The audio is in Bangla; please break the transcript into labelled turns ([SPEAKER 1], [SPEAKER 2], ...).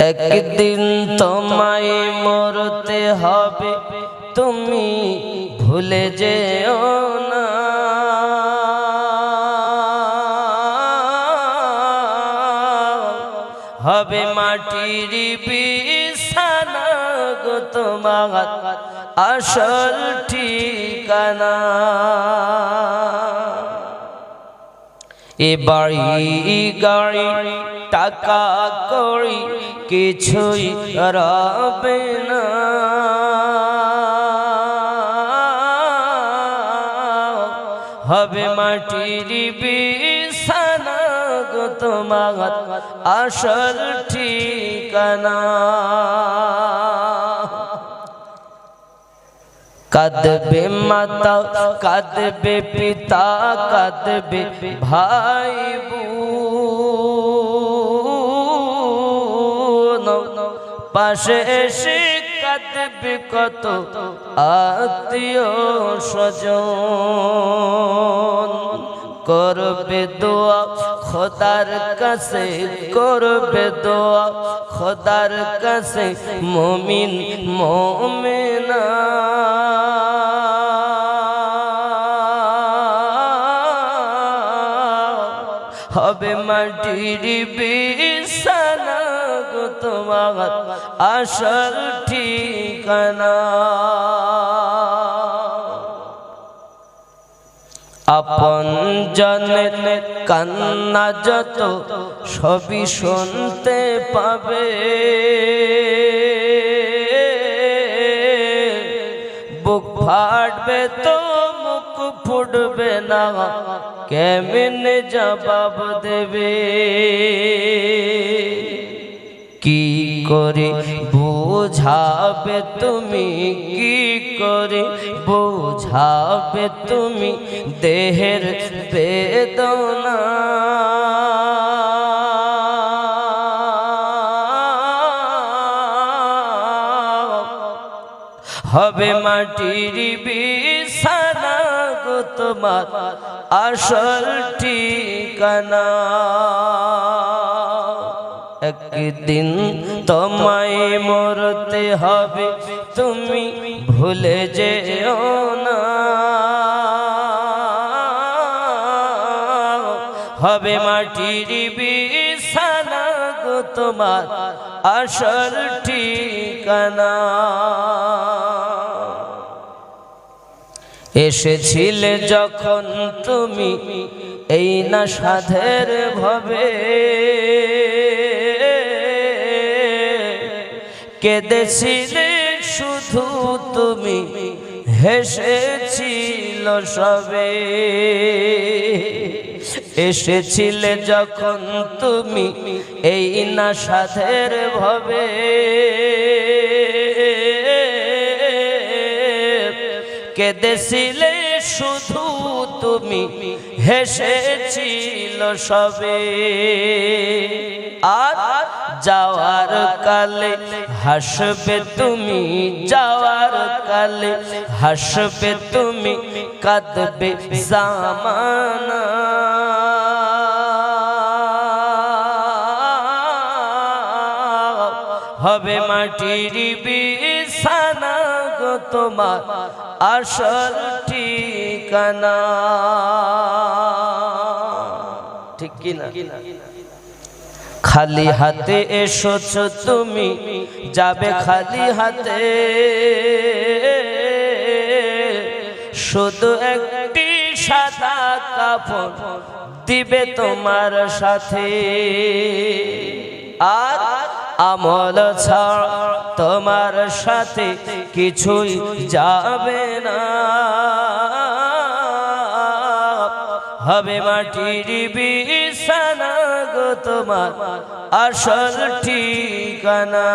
[SPEAKER 1] একদিন তোমায় মরতে হবে, তুমি ভুলে যেও না। হবে মাটির বিছানা গো তোমার আসল ঠিকানা। এ বাড়ি গাড়ি টাকা কড়ি কিছুই রবে না। হবে মাটির বিছানা গো তোমার আসল ঠিকানা। কাঁদবে মাতা, কাঁদবে পিতা, কাঁদবে ভাই বোন, পাশে এসে কাঁদবে কত আত্মীয় স্বজন। করবে দোয়া খোদার কাছে, করবে দোয়া খোদার কাছে মুমিন মুমিনা। হবে মাটির বিছানা গো তোমার আসল ঠিকানা। আপন জনের কান্না যত সবই শুনতে পাবে। বুক ফাটবে তো মুখ ফুটবে না, কেমনে জবাব দেবে। কি করে বোঝাবে তুমি, কি করে বোঝাবে তুমি দেহের বেদনা। হবে মাটির বিছানা গো তোমার আসল ঠিকানা। একদিন তোমায় মরতে হবে, তুমি ভুলে যেও না। হবে মাটির বিছানা গো তোমার আসল ঠিকানা। এসেছিলে যখন তুমি এই না সাধের ভবে, কেঁদেছিলে শুধু তুমি, হেসেছিল সবে। এসেছিলে যখন তুমি এই না সাধের ভবে, কেঁদেছিলে শুধু তুমি, হেসেছিল সবে। আর যাওয়ার কালে হাসবে তুমি, যাওয়ার কালে হাসবে তুমি, কাঁদবে জামানা। হবে মাটির বিছানা গো তোমার আসল ঠিকানা। ঠিক কিনা? খালি হাতে এসেছো তুমি, যাবে খালি হাতে। শুধু একটি সাদা কাফন দিবে তোমার সাথে। আর আমল ছাড়া তোমার সাথে কিছুই যাবে না। হবে মাটির বিছানা গো তোমার আসল ঠিকানা।